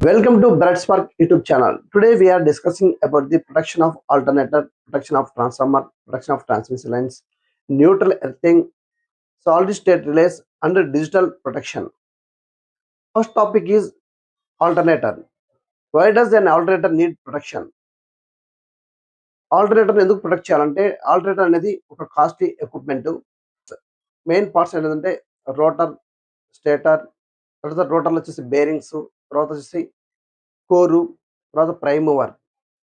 Welcome to Bright Spark YouTube channel. Today we are discussing about the protection of alternator, protection of transformer, protection of transmission lines, neutral earthing, solid state relays, and digital protection. First topic is alternator. Why does an alternator need protection? Alternator ఎందుకు protect చేయాలంటే alternator అనేది ఒక costly equipment. Main parts ఏంటంటే rotor, stator, తర్వాత రోటర్లో వచ్చేసి bearings, తర్వాత వచ్చేసి కోరు, తర్వాత ప్రైమ్ మూవర్.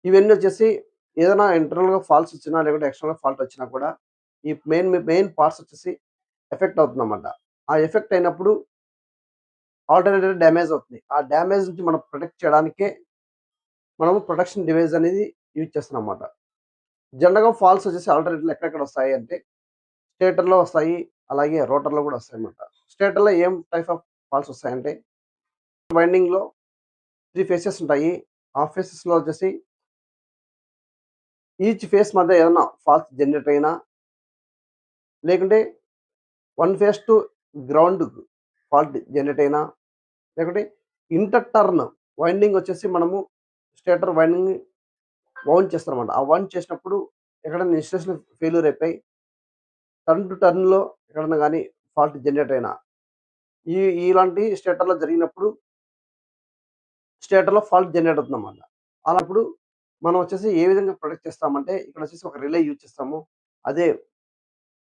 ఇవన్నీ వచ్చేసి ఏదైనా ఇంటర్నల్‌గా ఫాల్ట్స్ వచ్చినా, లేకపోతే ఎక్స్టర్నల్‌గా ఫాల్ట్ వచ్చినా కూడా ఈ మెయిన్ పార్ట్స్ వచ్చేసి ఎఫెక్ట్ అవుతుందన్నమాట. ఆ ఎఫెక్ట్ అయినప్పుడు ఆల్టర్‌నేటర్ డ్యామేజ్ అవుతుంది. ఆ డ్యామేజ్ నుంచి మనం ప్రొటెక్ట్ చేయడానికే మనము ప్రొటెక్షన్ డివైస్ అనేది యూజ్ చేస్తున్నామన్నమాట. జనరల్‌గా ఫాల్ట్స్ వచ్చేసి ఆల్టర్‌నేటర్‌లో ఎక్కడెక్కడ వస్తాయి అంటే స్టేటర్‌లో వస్తాయి. అలాగే రోటర్‌లో కూడా వస్తాయన్నమాట. స్టేటర్‌లో ఏం టైప్ ఆఫ్ ఫాల్ట్స్ వస్తాయంటే వైండింగ్‌లో 3 ఫేసెస్ ఉంటాయి. ఆ ఫేసెస్‌లో వచ్చేసి ఈచ్ ఫేస్ మధ్య ఏదైనా ఫాల్ట్ జనరేట్ అయినా, లేకుంటే one face to ground fault generate అయినా, లేకుంటే ఇంటర్ టర్న్ వైండింగ్ వచ్చేసి మనము స్టేటర్ వైండింగ్ వౌండ్ చేస్తామన్నమాట. ఆ వౌండ్ చేసినప్పుడు ఎక్కడైనా ఇన్సులేషన్ ఫెయిల్యూర్ అయిపోయి టర్న్ టు టర్న్‌లో ఎక్కడైనా గానీ ఫాల్ట్ జనరేట్ అయినా, ఈ ఇలాంటి స్టేటర్‌లో జరిగినప్పుడు స్టేటర్‌లో ఫాల్ట్ జనరేట్ అవుతుందన్నమాట. అలాప్పుడు మనం వచ్చేసి ఏ విధంగా ప్రొటెక్ట్ చేస్తామంటే ఇక్కడ వచ్చేసి ఒక రిలే యూజ్ చేస్తాము. అదే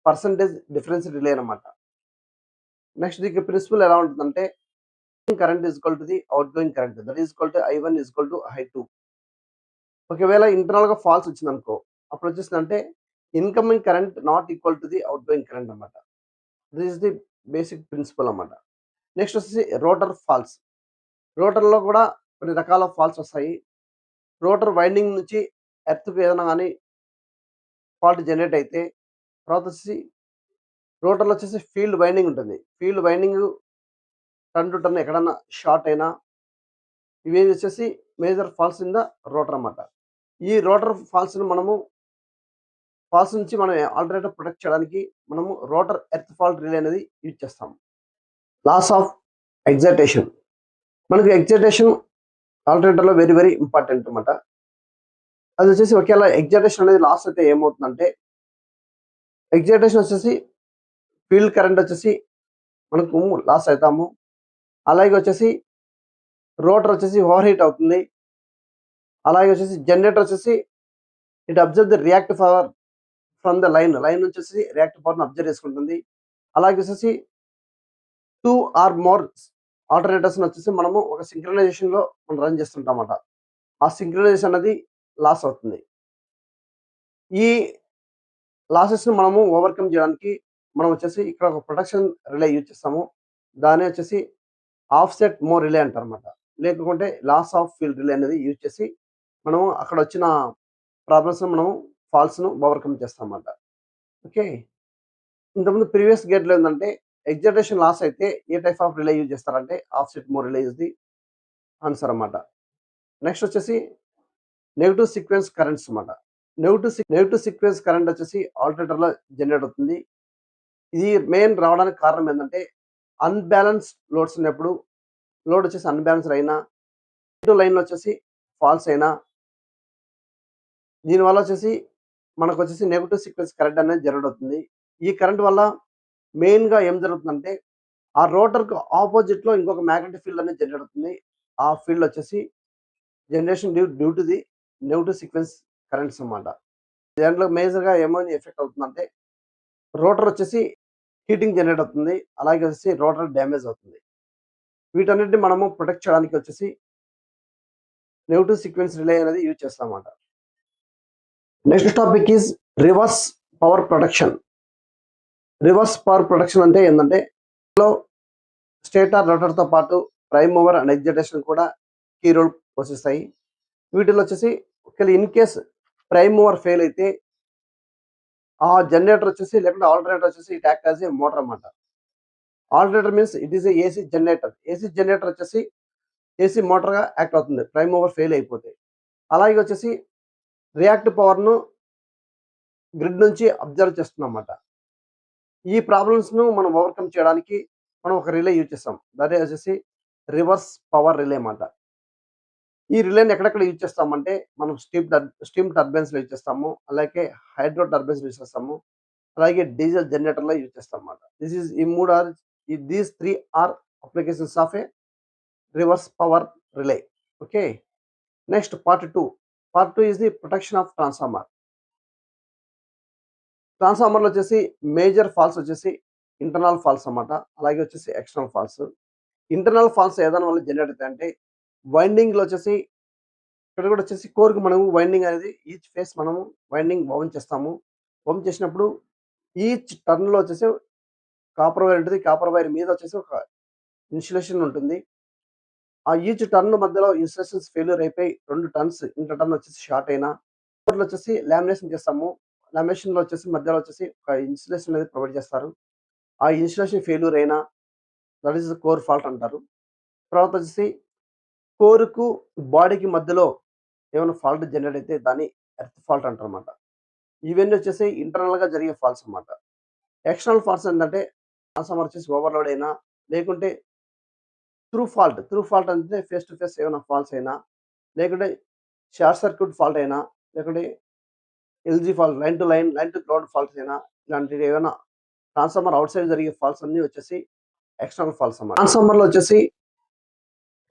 పర్సెంటేజ్ డిఫరెన్స్ రిలే అన్నమాట. నెక్స్ట్ దీనికి ప్రిన్సిపల్ ఎలా ఉంటుందంటే current is equal to the outgoing current. That is equal to I1 is equal to I2. ఒకవేళ ఇంటర్నల్‌గా ఫాల్స్ వచ్చిందనుకో, అప్పుడు వచ్చేసిందంటే incoming current not equal to the outgoing current అన్నమాట. This is the basic principle అన్నమాట. Next వచ్చేసి rotor faults. రోటర్‌లో కూడా కొన్ని రకాల ఫాల్ట్స్ వస్తాయి. రోటర్ వైండింగ్ నుంచి ఎర్త్‌కి ఏదైనా గాని ఫాల్ట్ జనరేట్ అయితే తర్వాత వచ్చేసి రోటర్‌లో వచ్చేసి ఫీల్డ్ వైండింగ్ ఉంటుంది. Field winding turn to turn ఎక్కడన్నా షార్ట్ అయినా ఇవి వచ్చేసి major faults in the rotor అన్నమాట. ఈ రోటర్ ఫాల్స్ నుంచి మనం ఆల్టర్‌నేటర్ ప్రొటెక్ట్ చేయడానికి మనము రోటర్ ఎర్త్ ఫాల్ట్ రిలే అనేది యూజ్ చేస్తాం. Loss of excitation. మనకి ఎక్సైటేషన్ ఆల్టర్‌నేటర్‌లో వెరీ వెరీ ఇంపార్టెంట్ అన్నమాట. అది వచ్చేసి ఒకేళ ఎక్సైటేషన్ అనేది లాస్ అయితే ఏమవుతుందంటే ఎక్సైటేషన్ వచ్చేసి ఫీల్డ్ కరెంట్ వచ్చేసి మనకు లాస్ అయితాము. అలాగే వచ్చేసి రోటర్ వచ్చేసి ఓవర్ హీట్ అవుతుంది. అలాగే వచ్చేసి జనరేటర్ వచ్చేసి it observe the reactive power from the line. Line నుంచి వచ్చేసి రియాక్టివ్ పవర్‌ని అబ్జర్వ్ చేసుకుంటుంది. అలాగే వచ్చేసి 2 ఆర్ మోర్ ఆల్టర్‌నేటర్స్‌ని వచ్చేసి మనము ఒక సింక్రనైజేషన్‌లో మనం రన్ చేస్తుంటామట. ఆ సింక్రనైజేషన్ అనేది లాస్ అవుతుంది. ఈ లాసెస్‌ని మనము ఓవర్‌కమ్ చేయడానికి మనం వచ్చేసి ఇక్కడ ఒక ప్రొటెక్షన్ రిలే యూజ్ చేస్తాము. దాన్నే వచ్చేసి ఆఫ్‌సెట్ మో రిలే అంటారన్నమాట. లేకుంటే లాస్ ఆఫ్ ఫీల్డ్ రిలే అనేది యూజ్ చేసి మనము అక్కడ వచ్చిన ప్రాబ్లమ్స్‌ని మనము ఫాల్ట్స్‌ను ఓవర్‌కమ్ చేస్తామన్నమాట. ఓకే. ఇంతకుముందు ప్రీవియస్ గేట్‌లో ఏందంటే ఎక్సైటేషన్ లాస్ అయితే ఏ టైప్ ఆఫ్ రిలే యూజ్ చేస్తారంటే ఆఫ్‌సెట్ మో రిలే ఈస్ ది ఆన్సర్ అన్నమాట. నెక్స్ట్ వచ్చేసి నెగెటివ్ సీక్వెన్స్ కరెంట్స్ అన్నమాట. నెగెటివ్ సీక్వెన్స్ కరెంట్ వచ్చేసి ఆల్టర్‌నేటర్‌లో జనరేట్ అవుతుంది. ఇది మెయిన్ రావడానికి కారణం ఏందంటే అన్‌బాలన్స్ లోడ్స్ ఉన్నప్పుడు లోడ్ వచ్చేసి అన్‌బాలన్స్‌డ్ అయినా, ఇటు లైన్‌లో వచ్చేసి ఫాల్స్ అయినా, దీనివల్ల వచ్చేసి మనకొచ్చేసి నెగెటివ్ సీక్వెన్స్ కరెంట్ అనేది జనరేట్ అవుతుంది. ఈ కరెంట్ వల్ల మెయిన్‌గా ఏం జరుగుతుందంటే ఆ రోటర్‌కి ఆపోజిట్‌లో ఇంకొక మాగ్నెటిక్ ఫీల్డ్ అనేది జనరేట్ అవుతుంది. ఆ ఫీల్డ్ వచ్చేసి generation due to the negative sequence currents అన్నమాట. దాంట్లో మేజర్‌గా ఏమని ఎఫెక్ట్ అవుతుందంటే రోటర్ వచ్చేసి హీటింగ్ జనరేట్ అవుతుంది. అలాగే వచ్చేసి రోటర్ డ్యామేజ్ అవుతుంది. వీటన్నిటిని మనము ప్రొటెక్ట్ చేయడానికి వచ్చేసి నెగెటివ్ సీక్వెన్స్ రిలే అనేది యూజ్ చేస్తామన్నమాట. Next topic is reverse power protection. Reverse power protection అంటే ఏందంటే ఇందులో స్టేటర్, రోటర్‌తో పాటు ప్రైమ్ మూవర్ అండ్ ఎక్సైటేషన్ కూడా కీ రోల్ పోషిస్తాయి. వీటిలో వచ్చేసి ఒకవేళ in case prime mover fail అయితే ఆ జనరేటర్ వచ్చేసి లేకుంటే ఆల్టర్‌నేటర్ వచ్చేసి it act as a motor అన్నమాట. Alternator means it is a AC generator. AC generator వచ్చేసి ఏసీ మోటార్‌గా యాక్ట్ అవుతుంది. ప్రైమ్ మూవర్ ఫెయిల్ అయిపోతే. అలాగే వచ్చేసి రియాక్టివ్ పవర్‌ను గ్రిడ్ నుంచి అబ్జర్వ్ చేస్తుందన్నమాట. ఈ ప్రాబ్లమ్స్‌ను మనం ఓవర్‌కమ్ చేయడానికి మనం ఒక రిలే యూజ్ చేస్తాం. దట్ వచ్చేసి రివర్స్ పవర్ రిలే అన్నమాట. ఈ రిలేని ఎక్కడెక్కడ యూజ్ చేస్తామంటే మనం స్టీమ్ టర్బైన్స్‌లో యూజ్ చేస్తాము. అలాగే హైడ్రో టర్బైన్స్‌లో యూజ్ చేస్తాము. అలాగే డీజిల్ జనరేటర్‌లో యూజ్ చేస్తామన్నమాట. ఈ 3 are these 3 are applications of a reverse power relay. Okay. Next part 2. Part 2 is the protection of transformer. ట్రాన్స్‌ఫార్మర్‌లో వచ్చేసి మేజర్ ఫాల్ట్స్ వచ్చేసి ఇంటర్నల్ ఫాల్ట్స్ అన్నమాట. అలాగే వచ్చేసి ఎక్స్టర్నల్ ఫాల్ట్స్. ఇంటర్నల్ ఫాల్ట్స్ ఏదాని వల్ల జనరేట్ అయితాయంటే వైండింగ్‌లో వచ్చేసి ఇక్కడ కూడా వచ్చేసి కోర్‌కి మనము వైండింగ్ అనేది ఈచ్ ఫేస్ మనము వైండింగ్ వౌండ్ చేస్తాము. వౌండ్ చేసినప్పుడు ఈచ్ టర్న్‌లో వచ్చేసి కాపర్ వైర్ ఉంటది. కాపర్ వైర్ మీద వచ్చేసి ఒక ఇన్సులేషన్ ఉంటుంది. ఆ ఈచ్ టర్న్ మధ్యలో ఇన్సులేషన్స్ ఫెయిల్యూర్ అయిపోయి 2 టర్న్స్ ఇంటర్ టర్న్ వచ్చేసి షార్ట్ అయినా కోర్‌లో వచ్చేసి లామినేషన్ చేస్తాము. లామినేషన్‌లో వచ్చేసి మధ్యలో వచ్చేసి ఒక ఇన్సులేషన్ అనేది ప్రొవైడ్ చేస్తారు. ఆ ఇన్సులేషన్ ఫెయిల్యూర్ అయినా దట్ ఈస్ కోర్ ఫాల్ట్ అంటారు. తర్వాత వచ్చేసి కోర్‌కు బాడీకి మధ్యలో ఏమైనా ఫాల్ట్ జనరేట్ అయితే దాన్ని ఎర్త్ ఫాల్ట్ అంటారన్నమాట. ఇవన్నీ వచ్చేసి ఇంటర్నల్‌గా జరిగే ఫాల్ట్స్ అన్నమాట. ఎక్స్టర్నల్ ఫాల్ట్స్ ఏంటంటే ట్రాన్స్‌ఫార్మర్ వచ్చేసి ఓవర్‌లోడ్ అయినా, లేకుంటే త్రూ ఫాల్ట్ అంటే ఫేస్ టు ఫేస్ ఏమైనా ఫాల్ట్స్ అయినా, లేకుంటే షార్ట్ సర్క్యూట్ ఫాల్ట్ అయినా, లేకుంటే LG fault line to ground faults అయినా, ఇలాంటివి ఏమైనా ట్రాన్స్‌ఫార్మర్ ఔట్ సైడ్ జరిగే ఫాల్ట్స్ అన్నీ వచ్చేసి ఎక్స్టర్నల్ ఫాల్ట్స్ అన్నమాట. ట్రాన్స్‌ఫార్మర్‌లో వచ్చేసి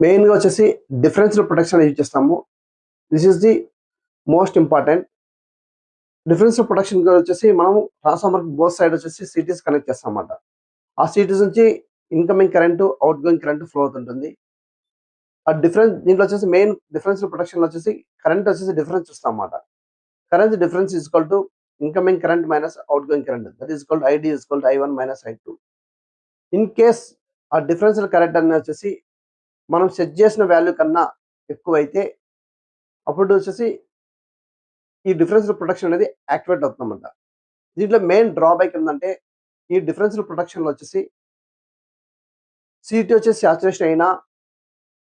మెయిన్‌గా వచ్చేసి డిఫరెన్షియల్ ప్రొటెక్షన్ యూజ్ చేస్తాము. This is the most important. Differential protection వచ్చేసి మనము ట్రాన్స్‌ఫార్మర్‌కి బోత్ సైడ్ వచ్చేసి సీటీస్ కనెక్ట్ చేస్తామన్నమాట. ఆ సీటీస్ నుంచి incoming current, out going current flow అవుతుంటుంది. ఆ డిఫరెన్స్ దీంట్లో వచ్చేసి మెయిన్ డిఫరెన్షియల్ ప్రొటెక్షన్‌లో వచ్చేసి కరెంట్ వచ్చేసి డిఫరెన్స్ చూస్తామన్నమాట. Current difference is equal to incoming current minus outgoing current. That is equal to ID is equal to I1 minus I2. In case ఆ differential current అనేది వచ్చేసి మనం set చేసిన value కన్నా ఎక్కువైతే అప్పుడు వచ్చేసి ఈ డిఫరెన్షియల్ ప్రొటెక్షన్ అనేది యాక్టివేట్ అవుతుందన్నమాట. దీంట్లో మెయిన్ డ్రాబ్యాక్ ఏందంటే ఈ డిఫరెన్షియల్ ప్రొటెక్షన్‌లో వచ్చేసి సీటీ వచ్చేసి సాచురేషన్ అయినా,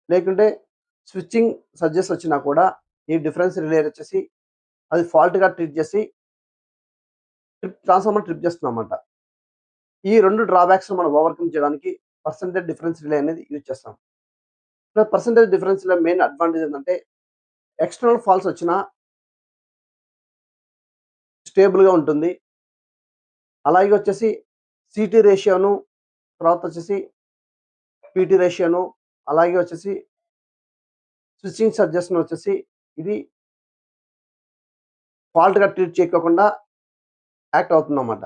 లేకుంటే స్విచ్చింగ్ సర్జెస్ వచ్చినా కూడా ఈ డిఫరెన్స్ రిలే వచ్చేసి అది ఫాల్ట్‌గా ట్రీట్ చేసి ట్రాన్స్‌ఫార్మర్ ట్రిప్ చేస్తుందన్నమాట. ఈ 2 డ్రాబ్యాక్స్ మనం ఓవర్‌కమ్ చేయడానికి పర్సెంటేజ్ డిఫరెన్స్ రిలే అనేది యూజ్ చేస్తాం. ఇక్కడ percentage difference relay main advantage ఏందంటే ఎక్స్టర్నల్ ఫాల్ట్స్ వచ్చినా స్టేబుల్‌గా ఉంటుంది. అలాగే వచ్చేసి సీటీ రేషియోను, తర్వాత వచ్చేసి పీటీ రేషియోను, అలాగే వచ్చేసి స్విచ్చింగ్ సర్జెస్‌ను వచ్చేసి ఇది ఫాల్ట్‌గా ట్రీట్ చేయకోకుండా యాక్ట్ అవుతుందన్నమాట.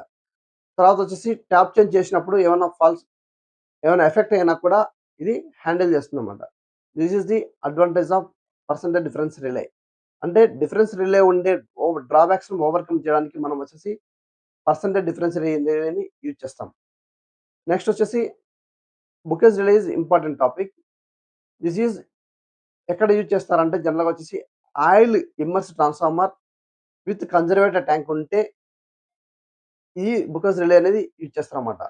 తర్వాత వచ్చేసి ట్యాప్ చేంజ్ చేసినప్పుడు ఏమైనా ఎఫెక్ట్ అయినా కూడా ఇది హ్యాండిల్ చేస్తుందన్నమాట. This is the advantage of percentage difference relay. అంటే డిఫరెన్స్ రిలే ఉండే డ్రాబ్యాక్స్‌ని ఓవర్‌కమ్ చేయడానికి మనం వచ్చేసి పర్సెంటేజ్ డిఫరెన్స్ రిలేని యూజ్ చేస్తాం. నెక్స్ట్ వచ్చేసి Buchholz relay is important topic. This is ఎక్కడ యూజ్ చేస్తారంటే జనరల్‌గా వచ్చేసి oil immersed transformer with conservator tank ఉంటే ఈ బుకేజ్ రిలే అనేది యూజ్ చేస్తారన్నమాట.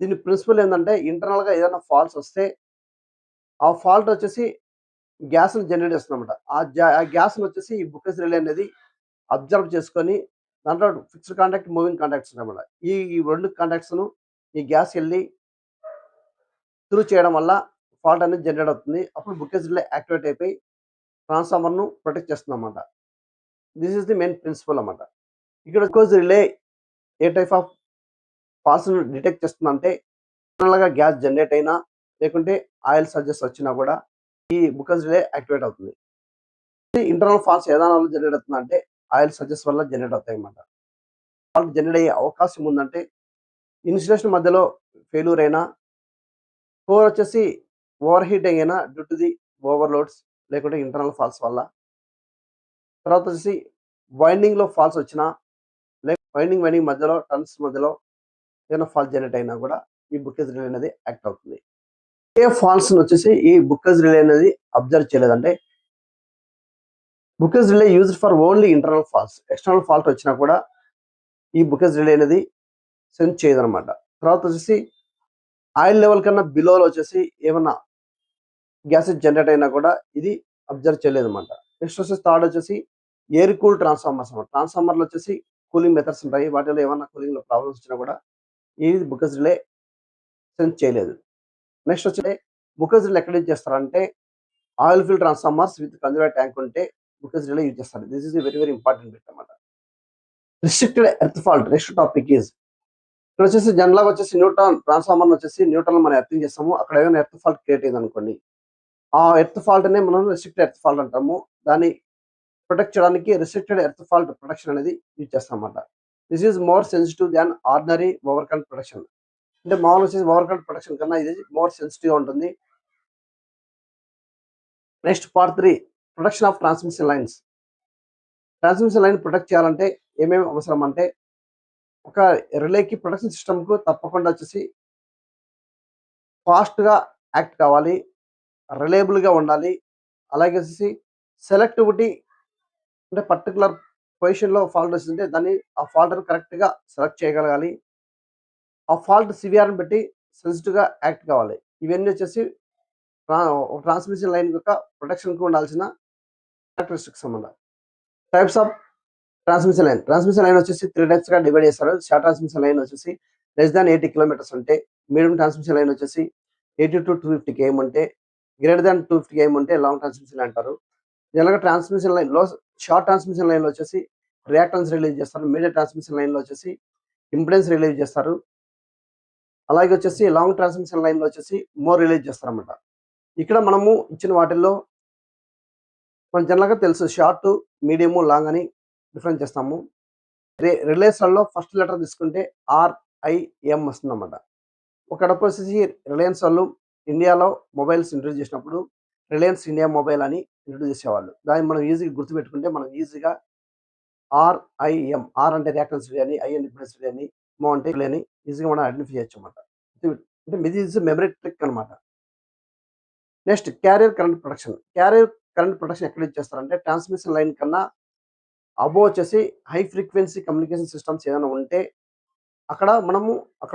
దీని ప్రిన్సిపల్ ఏందంటే ఇంటర్నల్‌గా ఏదైనా ఫాల్ట్స్ వస్తే ఆ ఫాల్ట్ వచ్చేసి గ్యాస్‌ని జనరేట్ చేస్తుందన్నమాట. ఆ గ్యాస్‌ని వచ్చేసి ఈ బుకేజ్ రిలే అనేది అబ్జర్వ్ చేసుకొని దాంట్లో ఫిక్స్డ్ కాంటాక్ట్, మూవింగ్ కాంటాక్ట్స్ ఉన్నాయన్నమాట. ఈ 2 కాంటాక్ట్స్‌ను ఈ గ్యాస్ ఎళ్లి త్రూ చేయడం వల్ల ఫాల్ట్ అనేది జనరేట్ అవుతుంది. అప్పుడు బుకేజ్ రిలే యాక్టివేట్ అయిపోయి ట్రాన్స్‌ఫార్మర్‌ను ప్రొటెక్ట్ చేస్తుందన్నమాట. This is the main principle అన్నమాట. ఇక్కడ బుకేజ్ రిలే ఏ టైప్ ఆఫ్ ఫాల్ట్స్‌ను డిటెక్ట్ చేస్తుందంటే ఇంటర్నల్‌గా గ్యాస్ జనరేట్ అయినా, లేకుంటే ఆయిల్ సర్జెస్ వచ్చినా కూడా ఈ బుకేజ్ రిలే యాక్టివేట్ అవుతుంది. ఇంటర్నల్ ఫాల్ట్స్ ఏ దాని వల్ల జనరేట్ అవుతుందంటే ఆయిల్ సర్జెస్ వల్ల జనరేట్ అవుతాయన్నమాట. ఫాల్ట్ జనరేట్ అయ్యే అవకాశం ఉందంటే ఇన్సులేషన్ మధ్యలో ఫెయిల్యూర్ అయినా, కోర్ వచ్చేసి ఓవర్ హీటింగ్ అయినా డ్యూ టు ది ఓవర్‌లోడ్స్, లేకుంటే ఇంటర్నల్ ఫాల్ట్స్ వల్ల. తర్వాత వచ్చేసి వైండింగ్‌లో ఫాల్ట్స్ వచ్చినా, వైండింగ్ మధ్యలో టర్న్స్ మధ్యలో ఏదైనా ఫాల్ట్ జనరేట్ అయినా కూడా ఈ బుకేజ్ రిలే అనేది యాక్ట్ అవుతుంది. ఏ ఫాల్ట్స్‌ని వచ్చేసి ఈ బుకేజ్ రిలే అనేది అబ్జర్వ్ చేయలేదంటే Buchholz relay used for only internal faults. External fault వచ్చినా కూడా ఈ బుకేజ్ రిలే అనేది సెన్స్ చేయదనమాట. తర్వాత వచ్చేసి ఆయిల్ లెవెల్ కన్నా బిలోలో వచ్చేసి ఏమన్నా గ్యాసెస్ జనరేట్ అయినా కూడా ఇది అబ్జర్వ్ చేయలేదన్నమాట. నెక్స్ట్ వచ్చేసి థర్డ్ వచ్చేసి ఎయిర్ కూల్ ట్రాన్స్‌ఫార్మర్స్ అన్నమాట. ట్రాన్స్‌ఫార్మర్‌లో వచ్చేసి కూలింగ్ మెథడ్స్ ఉంటాయి. వాటిలో ఏమన్నా కూలింగ్‌లో ప్రాబ్లమ్స్ వచ్చినా కూడా ఈ బుకేజ్ రిలే సెన్స్ చేయలేదు. నెక్స్ట్ వచ్చి బుకేజ్ రిలే ఎక్కడ యూజ్ చేస్తారంటే oil filled transformers with conservator tank ఉంటే బికాస్ రిలే యూజ్ చేస్తారు. This is very very important bit అనమాట. Restricted earth fault next topic is ఇక్కడ వచ్చేసి జనరల్గా వచ్చేసి న్యూట్రాన్ ట్రాన్స్ఫార్మర్ వచ్చేసి న్యూట్రల్ మనం ఎర్తింగ్ చేస్తాము. అక్కడ ఏమైనా ఎర్త్ ఫాల్ట్ క్రియేట్ అయింది అనుకోండి, ఆ ఎర్త్ ఫాల్ట్ నే మనం రిస్ట్రిక్టెడ్ ఎర్త్ ఫాల్ట్ అంటాము. దాన్ని ప్రొటెక్ట్ చేయడానికి రిస్ట్రిక్టెడ్ ఎర్త్ ఫాల్ట్ ప్రొటెక్షన్ అనేది యూజ్ చేస్తాం అన్నమాట. This is more sensitive than ordinary over current protection. అంటే మామూలు వచ్చేసి ఓవర్ కరెంట్ ప్రొటెక్షన్ కన్నా ఇది మోర్ సెన్సిటివ్ గా ఉంటుంది. Next part 3 protection of transmission lines. Transmission line protect చేయాలంటే ఏమేమి అవసరం అంటే, ఒక రిలేకి ప్రొటెక్షన్ సిస్టమ్ కు తప్పకుండా వచ్చేసి ఫాస్ట్ గా యాక్ట్ కావాలి, రిలయబుల్ గా ఉండాలి. అలాగే వచ్చేసి సెలెక్టివిటీ, అంటే పర్టికులర్ పొజిషన్ లో ఫాల్ట్ వస్తుంటే దాన్ని ఆ ఫాల్ట్ కరెక్ట్ గా సెలెక్ట్ చేయగలగాలి. ఆ ఫాల్ట్ సివియర్ బట్టి సెన్సిటివ్ గా యాక్ట్ కావాలి. ఇవన్నీ వచ్చేసి ట్రాన్స్మిషన్ లైన్ యొక్క ప్రొటెక్షన్ కు ఉండాల్సిన క్యారెక్టరిస్టిక్స్ అన్నమాట. Types of transmission line. Transmission line వచ్చేసి 3 టైప్స్ గా డివైడ్ చేస్తారు. షార్ట్ ట్రాన్స్మిషన్ లైన్ వచ్చేసి లెస్ దాన్ 80 కిలోమీటర్స్ ఉంటే, మీడియం ట్రాన్స్మిషన్ లైన్ వచ్చేసి 80 to 250 km ఉంటే, గ్రేటర్ దాన్ 250 km ఉంటే లాంగ్ ట్రాన్స్మిషన్ లైన్ అంటారు. జనరల్గా ట్రాన్స్మిషన్ లైన్ లో షార్ట్ ట్రాన్స్మిషన్ లైన్ లో వచ్చేసి రియాక్టెన్స్ రిలీజ్ చేస్తారు. మీడియం ట్రాన్స్మిషన్ లైన్ లో వచ్చేసి ఇంపిడెన్స్ రిలీజ్ చేస్తారు. అలాగే వచ్చేసి లాంగ్ ట్రాన్స్మిషన్ లైన్ లో వచ్చేసి మోర్ రిలీజ్ చేస్తారు అన్నమాట. ఇక్కడ మనము ఇచ్చిన వాటిల్లో మన జనరల్గా తెలుసు షార్ట్, మీడియం, లాంగ్ అని డిఫరెన్స్ చేస్తాము. రిలయన్స్లలో ఫస్ట్ లెటర్ తీసుకుంటే RIM వస్తుంది అన్నమాట. ఒకడప్పుడు వచ్చేసి రిలయన్స్ వాళ్ళు ఇండియాలో మొబైల్స్ ఇంట్రొడ్యూస్ చేసినప్పుడు రిలయన్స్ ఇండియా మొబైల్ అని ఇంట్రొడ్యూస్ చేసేవాళ్ళు. దాన్ని మనం ఈజీగా గుర్తుపెట్టుకుంటే మనం ఈజీగా RIM, ఆర్ అంటే రియాక్టెన్స్ రిలే అని, ఐ అంటే ఇంపిడెన్స్ రిలే అని, మో అంటే రిలే అని ఈజీగా మనం ఐడెంటిఫై చేయొచ్చు అన్నమాట. అంటే ఇది ఈజ్ మెమరీ ట్రిక్ అనమాట. Next carrier current protection. Carrier current protection ఎక్కడ యూజ్ చేస్తారంటే, ట్రాన్స్మిషన్ లైన్ కన్నా అబోవ్ వచ్చేసి హై ఫ్రీక్వెన్సీ కమ్యూనికేషన్ సిస్టమ్స్ ఏదైనా ఉంటే అక్కడ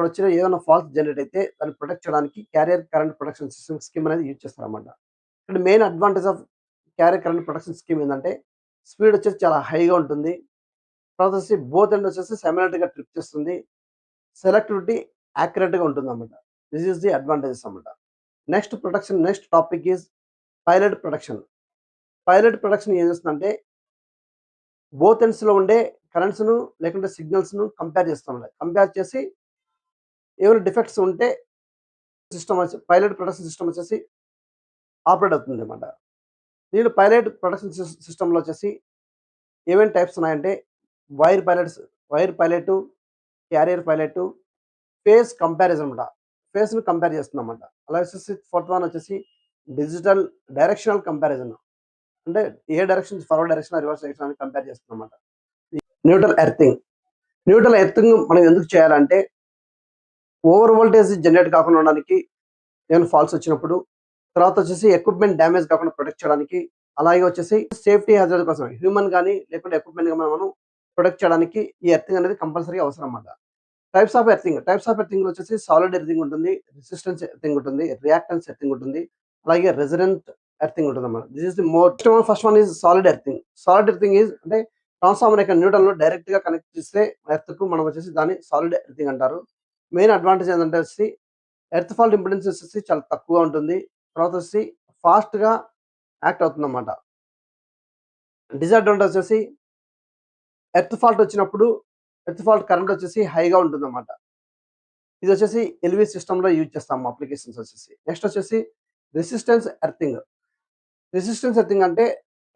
వచ్చిన ఏదైనా ఫాల్ట్ జనరేట్ అయితే దాన్ని ప్రొటెక్ట్ చేయడానికి carrier current protection system scheme అనేది యూజ్ చేస్తారన్నమాట. ఇక్కడ main advantage of carrier current protection scheme ఏంటంటే, స్పీడ్ వచ్చేసి చాలా హైగా ఉంటుంది. తర్వాత వచ్చేసి బోత్ ఎండ్ వచ్చేసి సైమల్టేనియస్‌గా ట్రిప్ చేస్తుంది. సెలెక్టివిటీ యాక్యురేట్‌గా ఉంటుందన్నమాట. దిస్ ఈస్ ది అడ్వాంటేజెస్ అన్నమాట. Next topic is pilot protection. Pilot protection ఏం చేస్తుందంటే, బోత్ ఎండ్స్‌లో ఉండే కరెంట్స్‌ను లేకుంటే సిగ్నల్స్‌ను కంపేర్ చేస్తామన్నమాట. కంపేర్ చేసి ఏమైనా డిఫెక్ట్స్ ఉంటే పైలట్ ప్రొటెక్షన్ సిస్టమ్ వచ్చేసి ఆపరేట్ అవుతుందన్నమాట. దీంట్లో పైలట్ ప్రొటెక్షన్ సిస్టమ్‌లో వచ్చేసి ఏమేమి టైప్స్ ఉన్నాయంటే, wire pilot, carrier pilot, phase comparison అన్నమాట. ఫేజ్‌ని కంపేర్ చేస్తుందన్నమాట. అలాగే వచ్చేసి ఫోర్త్ వన్ వచ్చేసి డిజిటల్ డైరెక్షనల్ కంపారిజన్. అంటే ఏ direction, forward direction, reverse direction అని కంపేర్ చేస్తుందన్నమాట. Neutral earthing. న్యూట్రల్ ఎర్తింగ్ మనం ఎందుకు చేయాలంటే, ఓవర్ వోల్టేజ్ జనరేట్ కాకుండా ఉండడానికి, ఏమైనా ఫాల్ట్స్ వచ్చినప్పుడు, తర్వాత వచ్చేసి ఎక్విప్మెంట్ డ్యామేజ్ కాకుండా ప్రొటెక్ట్ చేయడానికి, అలాగే వచ్చేసి సేఫ్టీ హజార్డ్ కోసం హ్యూమన్ కానీ లేకుంటే ఎక్విప్మెంట్ మనం ప్రొటెక్ట్ చేయడానికి ఈ ఎర్తింగ్ అనేది కంపల్సరీ అవసరం అన్నమాట. టైప్స్ ఆఫ్ ఎర్తింగ్ వచ్చేసి సాలిడ్ ఎర్తింగ్ ఉంటుంది, రెసిస్టెన్స్ ఎర్తింగ్ ఉంటుంది, రియాక్టెన్స్ ఎర్తింగ్ ఉంటుంది, అలాగే రెసిడెంట్ ఎర్తింగ్ ఉంటుంది అన్నమాట. This is the first one is solid earthing. Solid earthing is అంటే ట్రాన్స్ఫార్మర్ యొక్క న్యూట్రల్ లో డైరెక్ట్ గా కనెక్ట్ చేస్తే ఎర్త్ కు మనం వచ్చేసి దాన్ని సాలిడ్ ఎర్తింగ్ అంటారు. మెయిన్ అడ్వాంటేజ్ ఏంటంటే వచ్చేసి ఎర్త్ ఫాల్ట్ ఇంపిడెన్స్ వచ్చేసి చాలా తక్కువగా ఉంటుంది. తర్వాత వచ్చేసి ఫాస్ట్ గా యాక్ట్ అవుతుంది అన్నమాట. డిసడ్వాంటేజ్ వచ్చేసి ఎర్త్ ఫాల్ట్ వచ్చినప్పుడు ఎర్త్ ఫాల్ట్ కరెంట్ వచ్చేసి హైగా ఉంటుందన్నమాట. ఇది వచ్చేసి ఎల్వి సిస్టమ్ లో యూజ్ చేస్తాము అప్లికేషన్స్ వచ్చేసి. నెక్స్ట్ వచ్చేసి రెసిస్టెన్స్ ఎర్తింగ్. రెసిస్టెన్స్ ఎర్తింగ్ అంటే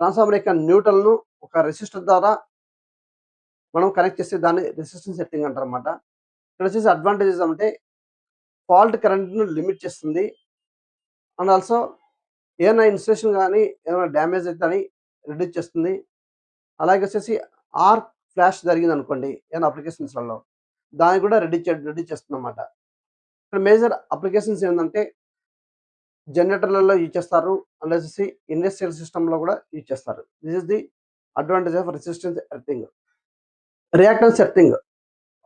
ట్రాన్స్ఫార్మర్ యొక్క న్యూట్రల్ ను ఒక రెసిస్టర్ ద్వారా మనం కనెక్ట్ చేస్తే దాన్ని రెసిస్టెన్స్ ఎర్తింగ్ అంటారు అన్నమాట. ఇక్కడ వచ్చేసి అడ్వాంటేజెస్ అంటే ఫాల్ట్ కరెంట్ ను లిమిట్ చేస్తుంది. అండ్ ఆల్సో ఏమైనా ఇన్సులేషన్ కానీ ఏమైనా డ్యామేజ్ అయితే అని రిడ్యూస్ చేస్తుంది. అలాగే వచ్చేసి ఆర్క్ ఫ్లాష్ జరిగింది అనుకోండి ఏమైనా అప్లికేషన్స్లలో, దాన్ని కూడా రెడ్యూస్ చేస్తుంది అన్నమాట. ఇక్కడ మేజర్ అప్లికేషన్స్ ఏంటంటే జనరేటర్లలో యూజ్ చేస్తారు, అండ్ వచ్చేసి ఇండస్ట్రియల్ సిస్టంలో కూడా యూజ్ చేస్తారు. This is the advantage of resistance earthing. Reactance earthing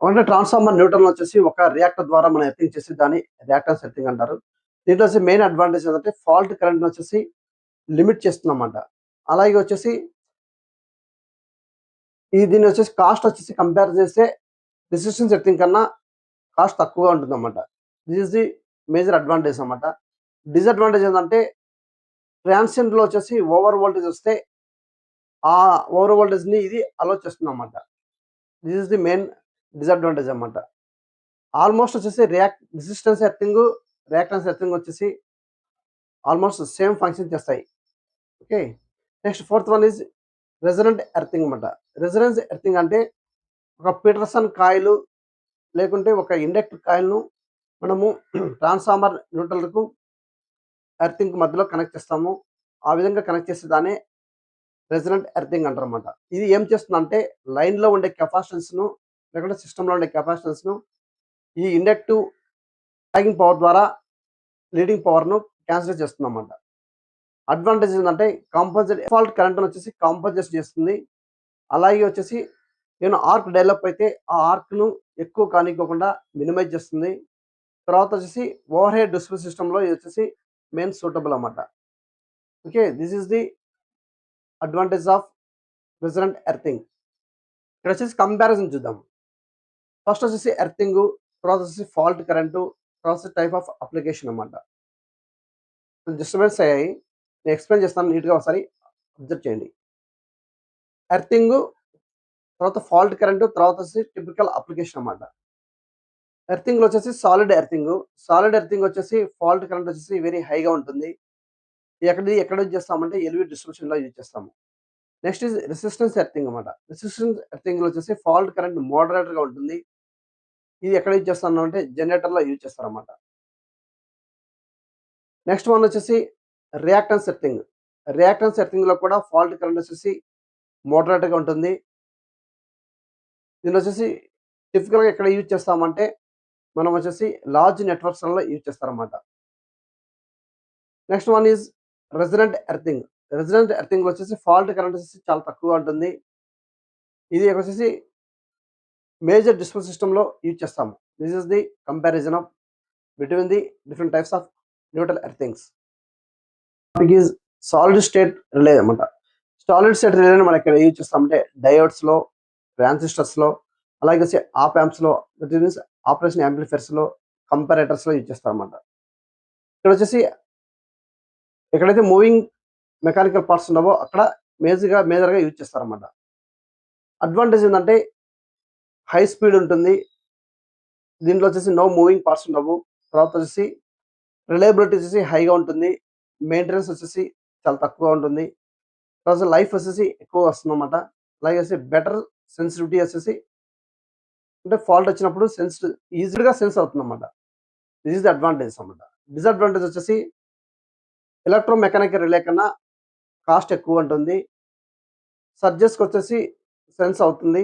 అంటే ట్రాన్స్ఫార్మర్ న్యూట్రల్ వచ్చేసి ఒక రియాక్టర్ ద్వారా మనం ఎర్తింగ్ చేసి దాన్ని రియాక్టెన్స్ ఎర్తింగ్ అంటారు. దీంట్లో వచ్చి మెయిన్ అడ్వాంటేజ్ ఏంటంటే ఫాల్ట్ కరెంట్ వచ్చేసి లిమిట్ చేస్తుందన్నమాట. అలాగే వచ్చేసి దీన్ని వచ్చేసి కాస్ట్ వచ్చేసి కంపేర్ చేస్తే రెసిస్టెన్స్ ఎర్తింగ్ కన్నా కాస్ట్ తక్కువగా ఉంటుందన్నమాట. This is the major advantage అన్నమాట. డిసడ్వాంటేజ్ ఏంటంటే ట్రాన్సియెంట్లో వచ్చేసి ఓవర్ వోల్టేజ్ వస్తే ఆ ఓవర్ వోల్టేజ్ని ఇది అలో చేస్తుంది అనమాట. This is the main disadvantage అనమాట. ఆల్మోస్ట్ వచ్చేసి రెసిస్టెన్స్ ఎర్తింగ్, రియాక్టెన్స్ ఎర్తింగ్ వచ్చేసి ఆల్మోస్ట్ సేమ్ ఫంక్షన్ చేస్తాయి. Okay. Next fourth one is resonant earthing అనమాట. రెసొనెన్స్ ఎర్తింగ్ అంటే ఒక పీటర్సన్ కాయిల్ లేకుంటే ఒక ఇండక్టర్ కాయిల్‌ను మనము ట్రాన్స్‌ఫార్మర్ న్యూట్రల్‌కు ఎర్తింగ్‌కి మధ్యలో కనెక్ట్ చేస్తాము. ఆ విధంగా కనెక్ట్ చేసే దాన్నే రెసొనెంట్ ఎర్తింగ్ అంటారన్నమాట. ఇది ఏం చేస్తుందంటే లైన్‌లో ఉండే కెపాసిటెన్స్‌ను లేకుంటే సిస్టమ్‌లో ఉండే కెపాసిటెన్స్‌ను ఈ ఇండక్టివ్ లాగింగ్ పవర్ ద్వారా లీడింగ్ పవర్‌ను క్యాన్సిల్ చేస్తుందన్నమాట. అడ్వాంటేజ్ ఏందంటే కాంపన్సేట్ డిఫాల్ట్ కరెంట్‌ని వచ్చేసి కాంపన్సేట్ చేస్తుంది. అలాగే వచ్చేసి ఏమైనా ఆర్క్ డెవలప్ అయితే ఆ ఆర్క్‌ను ఎక్కువ కానీకోకుండా మినిమైజ్ చేస్తుంది. తర్వాత వచ్చేసి ఓవర్ హెడ్ డిస్ప్లే సిస్టమ్‌లో ఇది వచ్చేసి మెయిన్ సూటబుల్ అన్నమాట. Okay. This is the advantage of resonant earthing. ఇక్కడ వచ్చేసి కంపారిజన్ చూద్దాం. ఫస్ట్ వచ్చేసి ఎర్తింగు, తర్వాత వచ్చేసి ఫాల్ట్ కరెంటు, తర్వాత వచ్చేసి టైప్ ఆఫ్ అప్లికేషన్ అన్నమాట. డిస్టర్బెన్స్ అయ్యాయి. నేను ఎక్స్‌ప్లెయిన్ చేస్తాను నీట్‌గా ఒకసారి అబ్జర్వ్ చేయండి. ఎర్తింగు, తర్వాత ఫాల్ట్ కరెంటు, తర్వాత వచ్చేసి టిపికల్ అప్లికేషన్ అన్నమాట. ఎర్తింగ్‌లో వచ్చేసి సాలిడ్ ఎర్తింగు. సాలిడ్ ఎర్తింగ్ వచ్చేసి ఫాల్ట్ కరెంట్ వచ్చేసి వెరీ హైగా ఉంటుంది. ఎక్కడ యూజ్ చేస్తామంటే ఎల్‌వి డిస్ట్రిబ్యూషన్‌లో యూజ్ చేస్తాము. నెక్స్ట్ ఈజ్ రెసిస్టెన్స్ ఎర్తింగ్ అన్నమాట. రెసిస్టెన్స్ ఎర్తింగ్‌లో వచ్చేసి ఫాల్ట్ కరెంట్ మోడరేట్‌గా ఉంటుంది. ఇది ఎక్కడ యూజ్ చేస్తున్నాం అంటే జనరేటర్‌లో యూజ్ చేస్తారన్నమాట. నెక్స్ట్ వన్ వచ్చేసి రియాక్టెన్స్ ఎర్తింగ్. రియాక్టెన్స్ ఎర్తింగ్‌లో కూడా ఫాల్ట్ కరెంట్ వచ్చేసి మోడరేట్‌గా ఉంటుంది. దీనిలో వచ్చేసి టిపికల్‌గా ఎక్కడ యూజ్ చేస్తామంటే మనం వచ్చేసి లార్జ్ నెట్వర్క్స్‌లలో యూజ్ చేస్తారన్నమాట. Next one is resonant earthing. Resonant ఎర్తింగ్‌లో వచ్చేసి ఫాల్ట్ కరెంట్ వచ్చేసి చాలా తక్కువగా ఉంటుంది. ఇది వచ్చేసి మేజర్ డిస్ప్లే సిస్టమ్‌లో యూజ్ చేస్తాము. This is the comparison of between the different types of neutral earthings. Topic is solid state relay అన్నమాట. సాలిడ్ స్టేట్ రిలేని మనం ఇక్కడ యూజ్ చేస్తామంటే డయోడ్స్‌లో, ట్రాన్సిస్టర్స్‌లో, అలాగే ఆప్ యాంప్స్‌లో, దట్ మీన్స్ ఆపరేషన్ యాంప్లిఫైయర్స్‌లో, కంపారేటర్స్‌లో యూజ్ చేస్తారన్నమాట. ఇక్కడ వచ్చేసి ఎక్కడైతే మూవింగ్ మెకానికల్ పార్ట్స్ ఉన్నావో అక్కడ మేజర్‌గా యూజ్ చేస్తారన్నమాట. అడ్వాంటేజ్ ఏందంటే హై స్పీడ్ ఉంటుంది. దీంట్లో వచ్చేసి నో మూవింగ్ పార్ట్స్ ఉండవు. తర్వాత వచ్చేసి రిలయబిలిటీ వచ్చేసి హైగా ఉంటుంది. మెయింటెనెన్స్ వచ్చేసి చాలా తక్కువగా ఉంటుంది. తర్వాత లైఫ్ వచ్చేసి ఎక్కువ వస్తుందన్నమాట. అలాగే బెటర్ సెన్సిటివిటీ వచ్చేసి అంటే ఫాల్ట్ వచ్చినప్పుడు ఈజీగా సెన్స్ అవుతుందన్నమాట. దిస్ ఈస్ ది అడ్వాంటేజ్ అన్నమాట. డిసడ్వాంటేజ్ వచ్చేసి ఎలక్ట్రో మెకానికల్ రిలే కన్నా కాస్ట్ ఎక్కువ ఉంటుంది. సర్జెస్‌కి వచ్చేసి సెన్స్ అవుతుంది.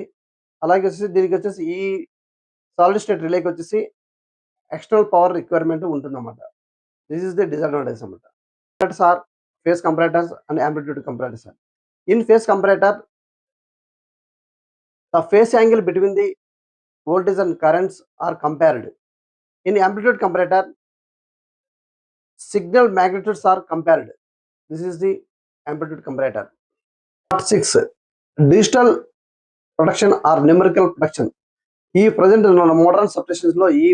అలాగే దీనికి వచ్చేసి ఈ సాలిడ్ స్టేట్ రిలేకి వచ్చేసి ఎక్స్టర్నల్ పవర్ రిక్వైర్మెంట్ ఉంటుందన్నమాట. దిస్ ఈస్ ది డిసడ్వాంటేజ్ అన్నమాట. Comparators are phase comparators and amplitude comparators. In phase comparator, the phase angle between the voltage and currents are compared. In amplitude comparator, signal magnitudes are compared. This is the amplitude comparator. Part 6. Digital protection or numerical protection. ఈ present modern substations లో ఈ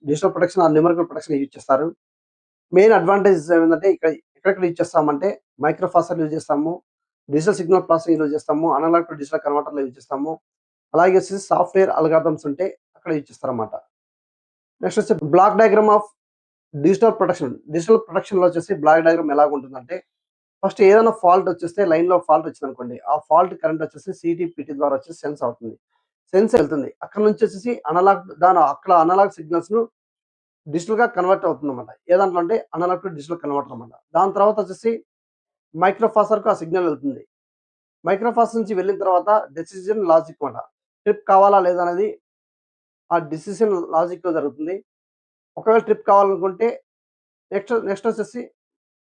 digital protection or numerical protection use చేస్తారు. Main advantages ఏంటంటే ఎక్కడెక్కడ use చేస్తామంటే micro processor use చేస్తాము, digital signal processing use చేస్తాము, analog to digital కన్వర్టర్లో యూజ్ చేస్తాము. అలాగే సాఫ్ట్వేర్ అల్గారిథమ్స్ ఉంటే అక్కడ యూజ్ చేస్తారన్నమాట. Next block diagram of digital protection. Digital ప్రొటెక్షన్లో బ్లాక్ డయాగ్రామ్ ఎలాగ ఉంటుందంటే ఫస్ట్ ఏదైనా ఫాల్ట్ వచ్చేస్తే లైన్లో ఫాల్ట్ వచ్చింది అనుకోండి, ఆ ఫాల్ట్ కరెంట్ వచ్చేసి సిటీ ద్వారా వచ్చేసి సెన్స్ అవుతుంది, సెన్స్ వెళ్తుంది. అక్కడ నుంచి అక్కడ అనలాగ్ సిగ్నల్స్ ను డిజిటల్ గా కన్వర్ట్ అవుతుంది అనమాట. ఏదంటే అంటే అనలాగ్ టు డిజిటల్ కన్వర్టర్ అనమాట. దాని తర్వాత మైక్రో ప్రాసెసర్ కు ఆ సిగ్నల్ వెళ్తుంది. మైక్రో ప్రాసెసర్ నుంచి వెళ్ళిన తర్వాత డెసిషన్ లాజిక్ అనమాట. ట్రిప్ కావాలా లేదా అనేది ఆ డిసిషన్ లాజిక్ లో జరుగుతుంది. ఒకవేళ ట్రిప్ కావాలనుకుంటే నెక్స్ట్